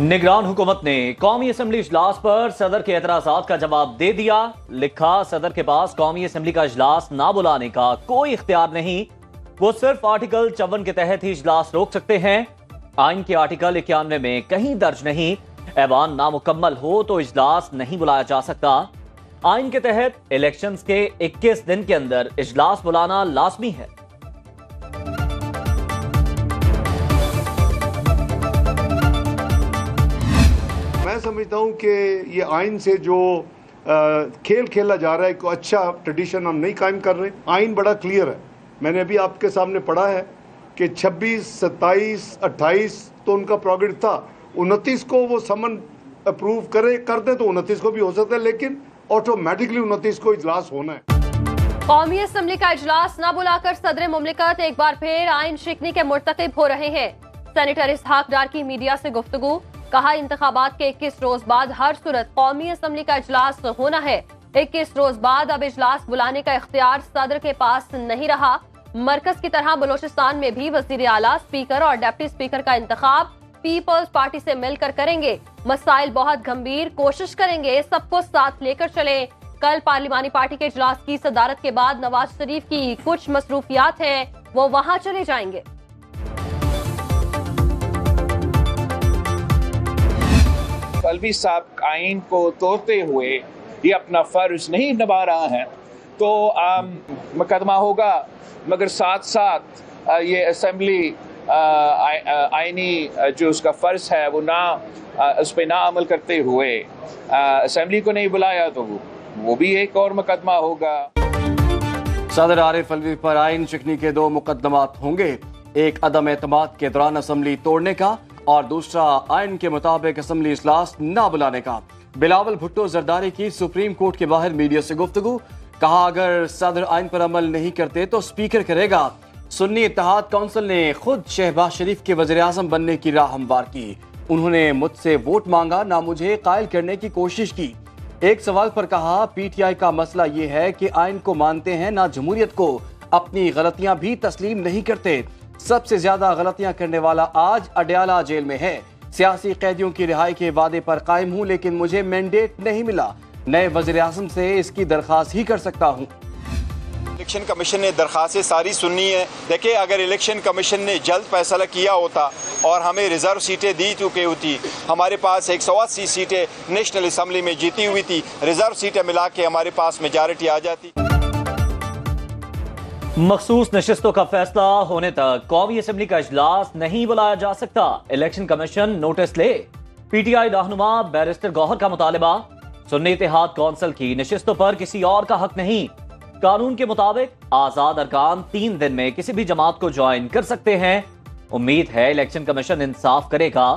निगरान हुकूमत ने कौमी असम्बली इजलास पर सदर के एतराज़ात का जवाब दे दिया। लिखा, सदर के पास कौमी असम्बली का इजलास ना बुलाने का कोई इख्तियार नहीं, वो सिर्फ आर्टिकल 54 के तहत ही इजलास रोक सकते हैं। आइन के आर्टिकल 91 में कहीं दर्ज नहीं, ऐवान नामुकम्मल हो तो इजलास नहीं बुलाया जा सकता। आइन के तहत इलेक्शंस के 21 दिन के अंदर इजलास बुलाना लाजमी है। मैं समझता हूँ कि ये आइन से जो खेल खेला जा रहा है, कोई अच्छा ट्रेडिशन हम नहीं कायम कर रहे। आइन बड़ा क्लियर है, मैंने अभी आपके सामने पढ़ा है कि 26, 27, 28 तो उनका प्रोग्रेस था, 29 को वो समन अप्रूव कर दे तो 29 को भी हो सकता है, लेकिन ऑटोमेटिकली 29 को इजलास होना है। कौमी असम्बली का इजलास न बुलाकर सदर मुमलिकत एक बार फिर आइन शिकनी के मुर्तकिब हो रहे हैं। सेनेटर इसहाक डार की मीडिया से गुफ्तगू, कहा इंतखाबात के 21 रोज बाद हर सूरत कौमी असम्बली का इजलास होना है। 21 रोज बाद अब इजलास बुलाने का इख्तियार सदर के पास नहीं रहा। मरकज की तरह बलोचिस्तान में भी वजीर आला, स्पीकर और डिप्टी स्पीकर का इंतखाब पीपल्स पार्टी से मिलकर करेंगे। मसाइल बहुत गंभीर, कोशिश करेंगे सबको साथ लेकर चलें। कल पार्लिमानी पार्टी के इजलास की सदारत के बाद नवाज शरीफ की कुछ मसरूफियात हैं, वो वहां चले जाएंगे। अलवी साहब आइन को तोड़ते हुए ये अपना फर्ज नहीं निभा रहा है तो मुकदमा होगा, मगर साथ साथ ये असम्बली आइनी जो उसका फर्ज है वो उस पर ना अमल करते हुए असम्बली को नहीं बुलाया तो वो भी एक और मुकदमा होगा। सदर आरिफ अलवी पर आइन शिकनी के 2 मुकदमात होंगे, एक अदम एतमाद के दौरान असम्बली तोड़ने का और दूसरा आइन के मुताबिक असम्बली इजलास ना बुलाने का। बिलावल भुट्टो जरदारी की सुप्रीम कोर्ट के बाहर मीडिया से गुफ्तगू, कहा अगर सदर आइन पर अमल नहीं करते तो स्पीकर करेगा। सुन्नी इत्तेहाद काउंसिल ने खुद शहबाज शरीफ के वज़ीर आज़म बनने की राह हमवार की। उन्होंने मुझसे वोट मांगा, ना मुझे कायल करने की कोशिश की। एक सवाल पर कहा, पीटीआई का मसला ये है कि आइन को मानते हैं ना जमहूरियत को, अपनी गलतियां भी तस्लीम नहीं करते। सबसे ज्यादा गलतियां करने वाला आज अडयाला जेल में है। सियासी कैदियों की रिहाई के वादे पर कायम हूं, लेकिन मुझे मैंडेट नहीं मिला। नए वज़ीर आज़म से इसकी दरख्वास्त ही कर सकता हूं। इलेक्शन कमीशन ने दरख्वास्तें सारी सुननी है। देखिए, अगर इलेक्शन कमीशन ने जल्द फैसला किया होता और हमें रिजर्व सीटें दी चुकी होती, हमारे पास 180 सीटें नेशनल असम्बली में जीती हुई थी, रिजर्व सीटें मिला के हमारे पास मेजॉरिटी आ जाती। मखसूस नशिस्तों का फैसला होने तक कौमी असम्बली का इजलास नहीं बुलाया जा सकता, इलेक्शन कमीशन नोटिस ले। पीटीआई रहनुमा बैरिस्टर गौहर का मुतालबा, सुन्नी इत्तेहाद काउंसिल की नशिस्तों पर किसी और का हक नहीं। कानून के मुताबिक आजाद अरकान 3 दिन में किसी भी जमात को ज्वाइन कर सकते हैं। उम्मीद है इलेक्शन कमीशन इंसाफ करेगा।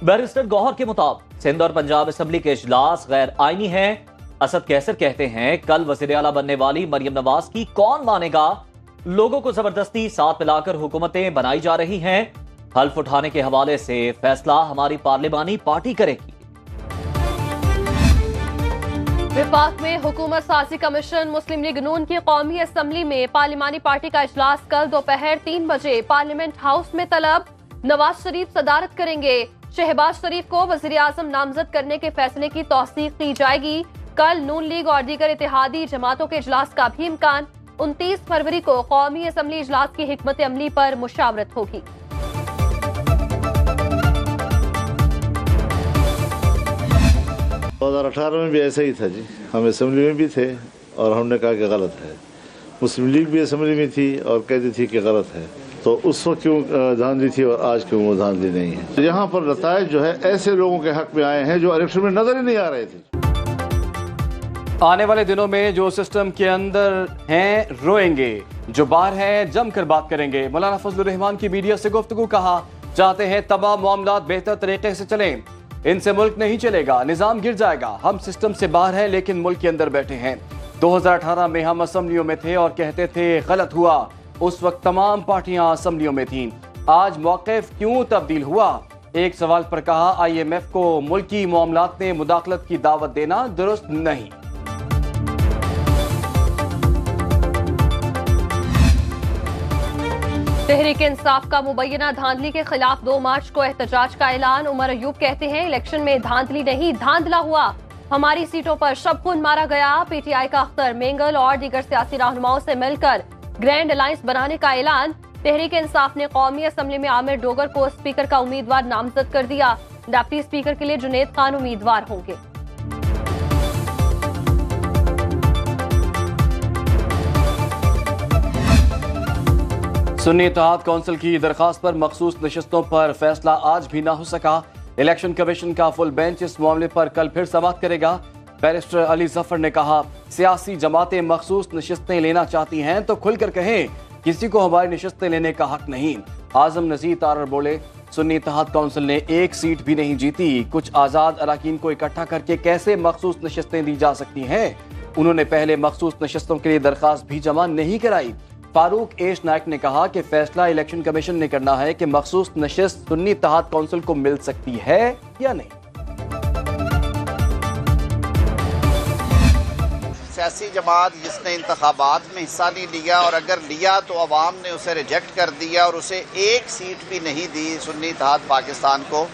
बैरिस्टर गौहर के मुताबिक सिंध और पंजाब असम्बली के इजलास गैर आईनी है। असद कैसर कहते हैं, कल वज़ीर आला बनने वाली मरियम नवाज की कौन मानेगा। लोगों को जबरदस्ती साथ मिलाकर हुकूमतें बनाई जा रही हैं। हल्फ उठाने के हवाले से फैसला हमारी पार्लिमानी पार्टी करेगी। विफाक में हुकूमत साजी कमीशन मुस्लिम लीग नून की कौमी असम्बली में पार्लिमानी पार्टी का इजलास कल दोपहर 3 बजे पार्लियामेंट हाउस में तलब। नवाज शरीफ सदारत करेंगे। शहबाज शरीफ को वज़ीर आज़म नामजद करने के फैसले की तौसीक की जाएगी। कल नून लीग और दीगर इत्तेहादी जमातों के इजलास का भी इम्कान। 29 फरवरी को कौमी असम्बली इजलास की हिकमत अमली पर मुशावरत होगी। 2018 में भी ऐसा ही था जी, हम असम्बली में भी थे और हमने कहा कि गलत है। मुस्लिम लीग भी असम्बली में थी और कहती थी कि गलत है, तो उस वक्त क्यों धांधली थी और आज क्यों वो धांधली नहीं है। यहाँ पर नतायज जो है ऐसे लोगों के हक में आए हैं जो इलेक्शन में नजर ही नहीं आ रहे थे। आने वाले दिनों में जो सिस्टम के अंदर हैं रोएंगे, जो बाहर हैं जमकर बात करेंगे। मौलाना फजलुर रहमान की मीडिया से गुफ्तगू, कहा चाहते हैं तमाम मामलात बेहतर तरीके से चलें, इनसे मुल्क नहीं चलेगा, निजाम गिर जाएगा। हम सिस्टम से बाहर हैं लेकिन मुल्क के अंदर बैठे हैं। 2018 में हम असम्बलियों में थे और कहते थे गलत हुआ, उस वक्त तमाम पार्टियां असम्बलियों में थीं। आज मौक़िफ़ क्यों तब्दील हुआ। एक सवाल पर कहा, IMF को मुल्की मामलात में मुदाखलत की दावत देना दुरुस्त नहीं। तहरीक इंसाफ का मुबैना धांधली के खिलाफ 2 मार्च को एहतजाज का ऐलान। उमर अयूब कहते हैं इलेक्शन में धांधली नहीं धांधला हुआ, हमारी सीटों पर शबखुन मारा गया। पीटीआई का अख्तर मेंगल और दीगर सियासी रहनुमाओं से मिलकर ग्रैंड अलायंस बनाने का ऐलान। तहरीक इंसाफ ने कौमी असम्बली में आमिर डोगर को स्पीकर का उम्मीदवार नामजद कर दिया। डिप्टी स्पीकर के लिए जुनेद खान उम्मीदवार होंगे। सुन्नी इत्तेहाद कौंसिल की दरखास्त पर मखसूस नशिस्तों पर फैसला आज भी ना हो सका। इलेक्शन कमीशन का फुल बेंच इस मामले पर कल फिर समाअत करेगा। बैरिस्टर अली जफर ने कहा, सियासी जमातें मखसूस नशिस्तें लेना चाहती हैं तो खुलकर कहें, किसी को हमारी नशिस्तें लेने का हक नहीं। आजम नजीर तारड़ बोले, सुन्नी इत्तेहाद कौंसिल ने एक सीट भी नहीं जीती, कुछ आज़ाद अराकीन को इकट्ठा करके कैसे मखसूस नशिस्तें दी जा सकती हैं। उन्होंने पहले मखसूस नशिस्तों के लिए दरखास्त भी जमा नहीं कराई। फारूक एश नायक ने कहा कि फैसला इलेक्शन कमीशन ने करना है कि मखसूस नशिस्त सुन्नी इत्तेहाद कौंसिल को मिल सकती है या नहीं। सियासी जमात जिसने इंतखाबात में हिस्सा नहीं लिया और अगर लिया तो अवाम ने उसे रिजेक्ट कर दिया और उसे एक सीट भी नहीं दी सुन्नी इत्तेहाद पाकिस्तान को,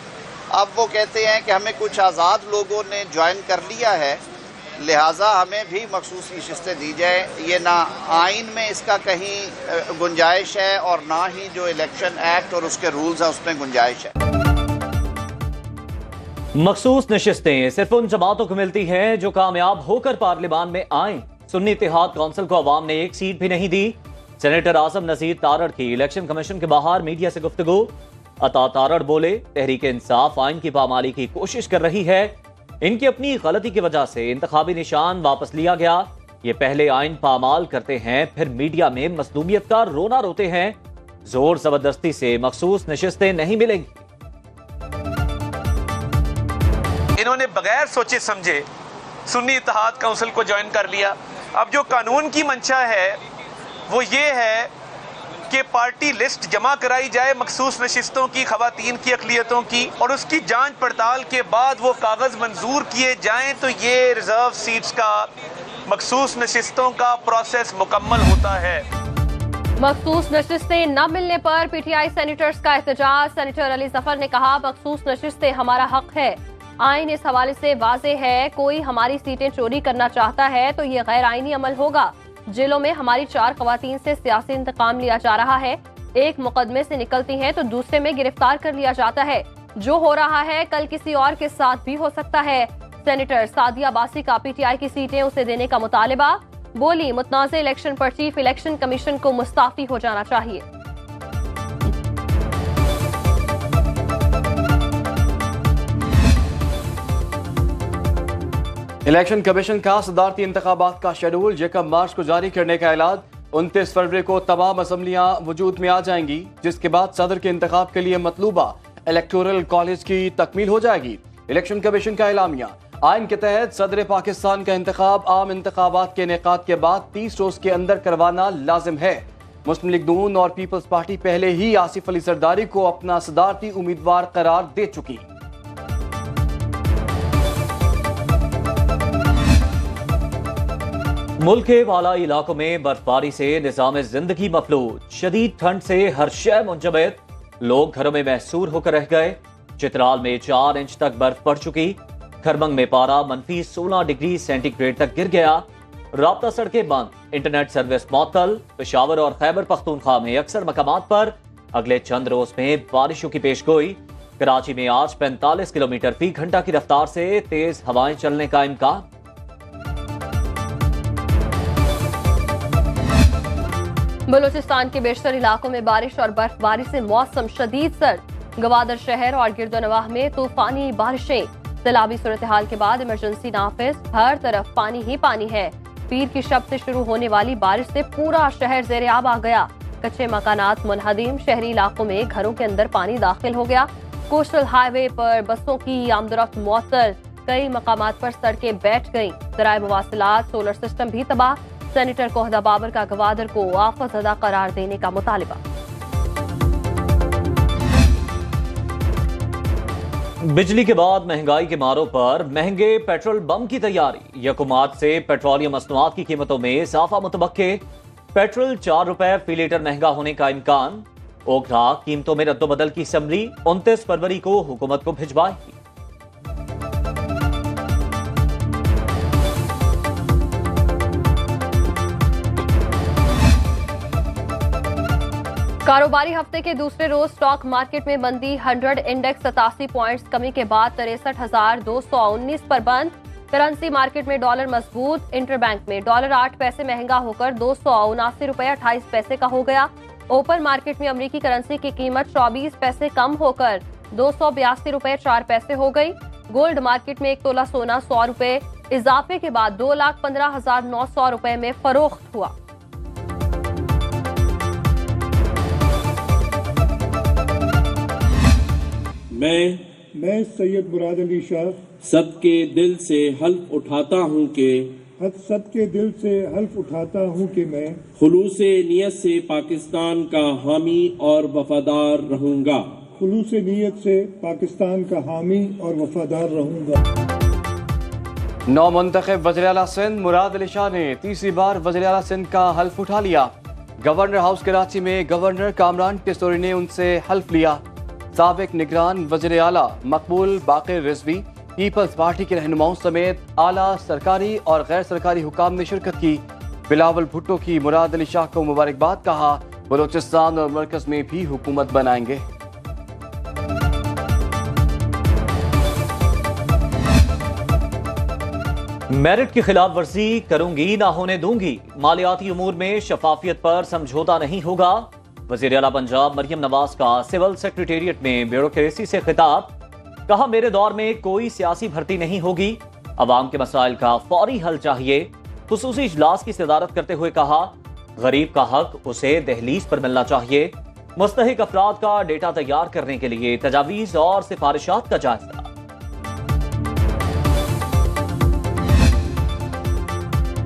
अब वो कहते हैं कि हमें कुछ आज़ाद लोगों ने ज्वाइन कर लिया है, लिहाजा हमें भी मखसूस नशिस्तें दी जाए। ये ना आइन में इसका कहीं गुंजाइश है और ना ही जो इलेक्शन एक्ट और उसके रूल्स हैं उसमें गुंजाइश है। मखसूस नशिस्तें सिर्फ उन जमातों को मिलती हैं जो कामयाब होकर पार्लियामान में आए। सुन्नी इत्तेहाद कौंसिल को अवाम ने एक सीट भी नहीं दी। सेनेटर आजम नजीर तारड़ की इलेक्शन कमीशन के बाहर मीडिया से गुफ्तगू। अता तारड़ बोले, तहरीक इंसाफ आइन की पामाली की कोशिश कर रही है, इनकी अपनी गलती की वजह से इंतखाबी निशान वापस लिया गया। ये पहले आइन पामाल करते हैं, फिर मीडिया में मजलूमियत का रोना रोते हैं। जोर जबरदस्ती से मखसूस नशिस्तें नहीं मिलेंगी। इन्होंने बगैर सोचे समझे सुन्नी इत्तेहाद काउंसिल को ज्वाइन कर लिया। अब जो कानून की मंशा है वो ये है कि पार्टी लिस्ट जमा कराई जाए मखसूस नशिस्तों की, खवातीन की अक़लियतों की, और उसकी जांच पड़ताल के बाद वो कागज मंजूर किए जाएं तो ये रिजर्व सीट्स का, मखसूस नशिस्तों का प्रोसेस मुकम्मल होता है। मखसूस नशिस्तें न मिलने पर पीटीआई सेनेटर्स का एहतजाज। सेनेटर अली जफर ने कहा, मखसूस नशिस्तें हमारा हक है, आइन इस हवाले से वाज़े है, कोई हमारी सीटें चोरी करना चाहता है तो ये गैर आइनी अमल होगा। जेलों में हमारी 4 खवातीन से सियासी इंतकाम लिया जा रहा है, एक मुकदमे से निकलती हैं तो दूसरे में गिरफ्तार कर लिया जाता है। जो हो रहा है कल किसी और के साथ भी हो सकता है। सेनेटर सादिया बासी का पीटीआई की सीटें उसे देने का मुतालिबा। बोली, मुतनाज़ इलेक्शन पर चीफ इलेक्शन कमीशन को मुस्ताफी हो जाना चाहिए। इलेक्शन कमीशन का सदारती इंतखाबात का शेड्यूल 1 मार्च को जारी करने का ऐलान। 29 फरवरी को तमाम असम्बलियां वजूद में आ जाएंगी, जिसके बाद सदर के इंतखाब के लिए मतलूबा इलेक्टोरल कॉलेज की तकमील हो जाएगी। इलेक्शन कमीशन का एलामिया, आइन के तहत सदर पाकिस्तान का इंतखाब आम इंतखाबात के इनेकाद के बाद 30 रोज के अंदर करवाना लाजिम है। मुस्लिम लीग नून और पीपल्स पार्टी पहले ही आसिफ अली जरदारी को अपना सदारती उम्मीदवार करार दे चुकी। मुल्क के वालाई इलाकों में बर्फबारी से निज़ाम जिंदगी मफलूज। शदीद ठंड से हर शय मुंजमद, लोग घरों में महसूर होकर रह गए। चित्राल में 4 इंच तक बर्फ पड़ चुकी। खरमंग में पारा -16 डिग्री सेंटीग्रेड तक गिर गया। राब्ता सड़कें बंद, इंटरनेट सर्विस मअतल। पेशावर और खैबर पख्तूनख्वा में अक्सर मकामात पर अगले चंद रोज में बारिशों की पेशगोई। कराची में आज 45 किलोमीटर फी घंटा की रफ्तार से तेज हवाएं चलने का इम्कान। बलूचिस्तान के बेशतर इलाकों में बारिश और बर्फबारी से मौसम शदीद सर्द। गवादर शहर और गिरदोनवाह में तूफानी बारिशें। सैलाबी सूरत हाल के बाद इमरजेंसी नाफिज, हर तरफ पानी ही पानी है। पीर की शब से शुरू होने वाली बारिश से पूरा शहर ज़ेर-ए-आब आ गया। कच्चे मकानात मुनहदिम, शहरी इलाकों में घरों के अंदर पानी दाखिल हो गया। कोस्टल हाईवे पर बसों की आमदरफ्त मुअत्तल, कई मकामात पर सड़कें बैठ गईं। ज़राए मुवासिलात, सोलर सिस्टम भी तबाह। सेनेटर कोहदा बाबर का गवादर को आफत ज़दा करार देने का मुतालिबा। बिजली के बाद महंगाई के मारों पर महंगे पेट्रोल बम की तैयारी। 1 मार्च से पेट्रोलियम मसनूआत की कीमतों में इजाफा मुतवक्के। पेट्रोल 4 रुपए फी लीटर महंगा होने का इम्कान। ओखला कीमतों में रद्दोबदल की समरी 29 फरवरी को हुकूमत को भिजवाएगी। कारोबारी हफ्ते के दूसरे रोज स्टॉक मार्केट में मंदी। 100 इंडेक्स 87 पॉइंट्स कमी के बाद 63,219 पर बंद। करेंसी मार्केट में डॉलर मजबूत। इंटरबैंक में डॉलर 8 पैसे महंगा होकर 279 रुपए 28 पैसे का हो गया। ओपन मार्केट में अमेरिकी करेंसी की कीमत 24 पैसे कम होकर 282 रुपए 4 पैसे हो गई। गोल्ड मार्केट में 1 तोला सोना 100 रुपए इजाफे के बाद 2,15,900 रुपए में फरोख्त हुआ। मैं सैयद मुराद अली शाह सबके दिल से हल्फ उठाता हूँ कि मैं खुलूस नियत से पाकिस्तान का हामी और वफादार रहूँगा। खुलूस नियत से पाकिस्तान का हामी और वफादार रहूँगा। नौ मुंतखब वज़ीर आला सिंध मुराद अली शाह ने तीसरी बार वज़ीर आला सिंध का हल्फ उठा लिया। गवर्नर हाउस कराची में गवर्नर कामरान किस्तोरी ने उनसे हल्फ लिया। साबिक निगरान वज़ीर आला मकबूल बाक़िर रिजवी, पीपल्स पार्टी के रहनुमाओं समेत आला सरकारी और गैर सरकारी हुकाम ने शिरकत की। बिलावल भुट्टो की मुराद अली शाह को मुबारकबाद, कहा बलोचिस्तान और मरकज में भी हुकूमत बनाएंगे। मेरिट की खिलाफ वर्जी करूंगी ना होने दूंगी। मालियाती उमूर में शफाफियत पर समझौता नहीं होगा। वज़ीर आला पंजाब मरियम नवाज का सिविल सेक्रेटेरिएट में ब्यूरोक्रेसी से खिताब, कहा मेरे दौर में कोई सियासी भर्ती नहीं होगी। अवाम के मसाइल का फौरी हल चाहिए। खुसूसी इजलास की सदारत करते हुए कहा गरीब का हक उसे दहलीज पर मिलना चाहिए। मुस्तहिक अफराद का डेटा तैयार करने के लिए तजावीज और सिफारिशात का जायजा।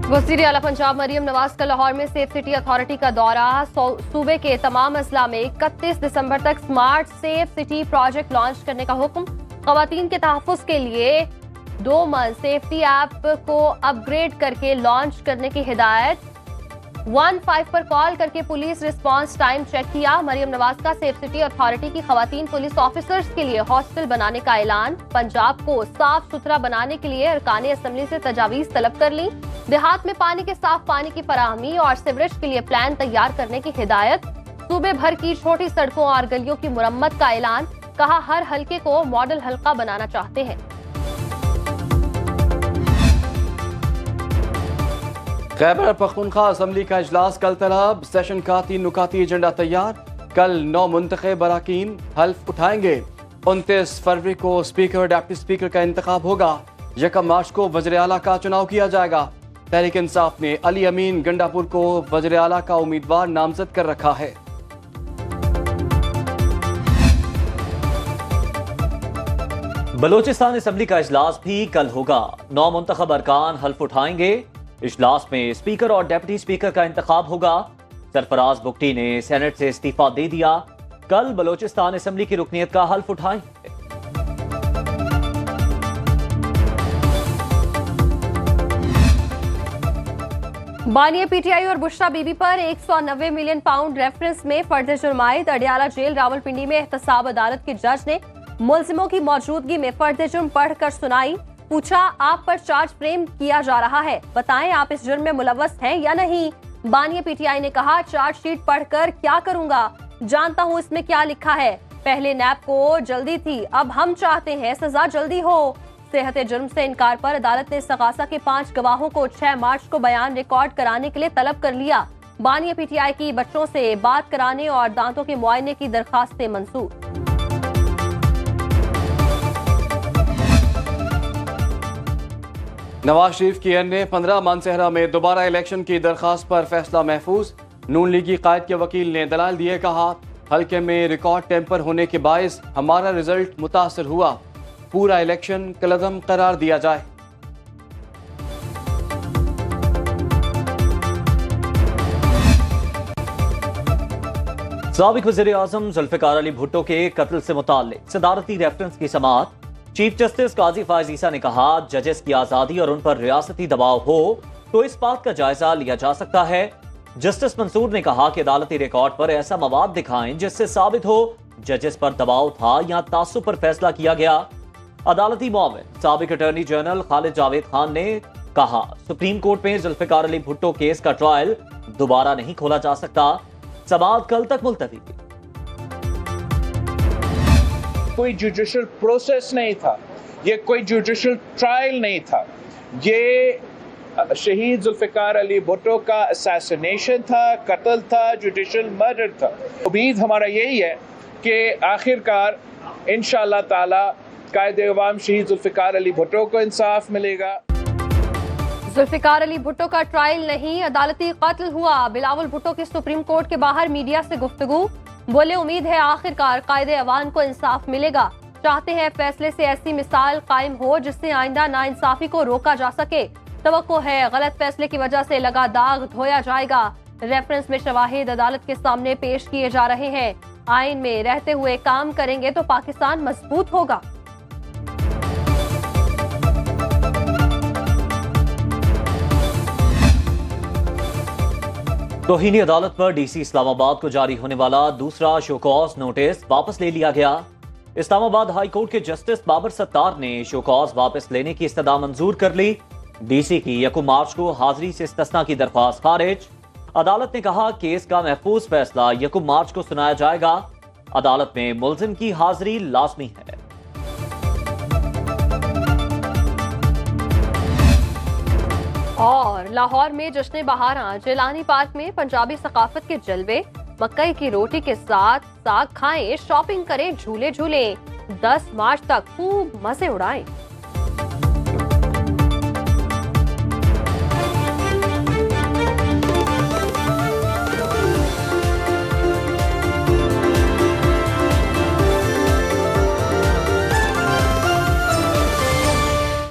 वज़ीर आला पंजाब मरियम नवाज का लाहौर में सेफ सिटी अथॉरिटी का दौरा। सूबे के तमाम अजला में 31 दिसंबर तक smart safe city project launch करने का हुक्म। खवातीन के तहफ़्फ़ुज़ के लिए 2 मंथ सेफ्टी ऐप को अपग्रेड करके लॉन्च करने की हिदायत। 15 पर कॉल करके पुलिस रिस्पांस टाइम चेक किया। मरियम नवाज का सेफ सिटी अथॉरिटी की खवातीन पुलिस ऑफिसर्स के लिए हॉस्टल बनाने का ऐलान। पंजाब को साफ सुथरा बनाने के लिए अरकान असम्बली से तजावीज तलब कर ली। देहात में पानी के साफ पानी की फराहमी और सीवरेज के लिए प्लान तैयार करने की हिदायत। सूबे भर की छोटी सड़कों और गलियों की मुरम्मत का ऐलान, कहा हर हल्के को मॉडल हल्का बनाना चाहते हैं। खैबर पख्तूनख्वा असम्बली का इजलास कल तलब। सेशन का 3 नुकाती एजेंडा तैयार। कल 9 मुंतखब अराकीन हल्फ उठाएंगे। 29 फरवरी को स्पीकर और डिप्टी स्पीकर का इंतखाब होगा। 1 मार्च को वज़ीर आला का चुनाव किया जाएगा। तहरीक इंसाफ ने अली अमीन गंडापुर को वज़ीर आला का उम्मीदवार नामजद कर रखा है। बलोचिस्तान असम्बली का इजलास भी कल होगा। 9 मुंतखब अरकान हल्फ उठाएंगे। इजलास में स्पीकर और डिप्टी स्पीकर का इंतखाब होगा। सरफराज बुगटी ने सेनेट से इस्तीफा दे दिया। कल बलोचिस्तान असम्बली की रुकनीत का हल्फ उठाएंगे। बानिया पीटीआई और बुशरा बीबी पर 190 मिलियन पाउंड रेफरेंस में फर्द जुर्म आयद। अडियाला जेल रावलपिंडी में एहतसाब अदालत के जज ने मुलजिमों की मौजूदगी में फर्द जुर्म पढ़कर सुनाई। पूछा आप पर चार्ज फ्रेम किया जा रहा है, बताएं आप इस जुर्म में मुलव्वस हैं या नहीं। बानिया पीटीआई ने कहा चार्ज शीट पढ़कर क्या करूंगा, जानता हूं इसमें क्या लिखा है। पहले नैब को जल्दी थी, अब हम चाहते हैं सजा जल्दी हो। सेहत जुर्म से इनकार पर अदालत ने सगासा के 5 गवाहों को 6 मार्च को बयान रिकॉर्ड कराने के लिए तलब कर लिया। बानिया पीटीआई की बच्चों से बात कराने और दांतों के मुआयने की दरखास्तें मंजूर। नवाज शरीफ की अन्य 15 मानसहरा में दोबारा इलेक्शन की दरखास्त पर फैसला महफूज। नून लीगी कायद के वकील ने दलाल दिए, कहा हल्के में रिकॉर्ड टेम्पर होने के बायस हमारा रिजल्ट मुतासर हुआ। पूरा इलेक्शन कलअदम करार दिया जाए। साबिक वज़ीर आज़म जुल्फ़िकार अली भुट्टो के कत्ल से मुताल्लिक सदारती रेफरेंस की समाअत। चीफ जस्टिस काजी फायज ईसा ने कहा जजेस की आजादी और उन पर रियासती दबाव हो तो इस बात का जायजा लिया जा सकता है। जस्टिस मंसूर ने कहा कि अदालती रिकॉर्ड पर ऐसा मवाद दिखाएं जिससे साबित हो जजेस पर दबाव था या तासुब पर फैसला किया गया। अदालती मुआविन साबिक अटॉर्नी जनरल खालिद जावेद खान ने कहा, सुप्रीम कोर्ट में जुल्फिकार अली भुट्टो केस का ट्रायल दोबारा नहीं खोला जा सकता, समाअत कल तक मुलतवी। कोई जुडिशल प्रोसेस नहीं था, ये कोई जुडिशल ट्रायल नहीं था, ये शहीद जुल्फिकार अली भुट्टो का असैसिनेशन था, कत्ल था, जुडिशल मर्डर था। उम्मीद हमारा यही है कि आखिरकार इंशाअल्लाह ताला कायदे अवाम शहीद जुल्फिकार अली भुट्टो को इंसाफ मिलेगा। जुल्फिकार अली भुट्टो का ट्रायल नहीं, अदालती कत्ल हुआ। बिलावल भुट्टो की सुप्रीम कोर्ट के बाहर मीडिया से गुफ्तगू, बोले उम्मीद है आखिरकार कायदे अवाम को इंसाफ मिलेगा। चाहते हैं फैसले से ऐसी मिसाल कायम हो जिससे आइंदा नाइंसाफी को रोका जा सके। तवक्को है गलत फैसले की वजह से लगा दाग धोया जाएगा। रेफरेंस में शवाहिद अदालत के सामने पेश किए जा रहे हैं। आइन में रहते हुए काम करेंगे तो पाकिस्तान मजबूत होगा। तौहीनी अदालत पर डीसी इस्लामाबाद को जारी होने वाला दूसरा शोकॉज नोटिस वापस ले लिया गया। इस्लामाबाद हाई कोर्ट के जस्टिस बाबर सत्तार ने शोकॉज वापस लेने की इस्तदा मंजूर कर ली। डीसी की 1 मार्च को हाजिरी से इस्तिस्ना की दरख्वास्त खारिज। अदालत ने कहा केस का महफूज फैसला 1 मार्च को सुनाया जाएगा। अदालत में मुल्जिम की हाजिरी लाजमी है। और लाहौर में जश्न बहारां जिलानी पार्क में पंजाबी सकाफत के जलवे, मकई की रोटी के साथ साग खाएं, शॉपिंग करें, झूले झूलें। 10 मार्च तक खूब मजे उड़ाएं।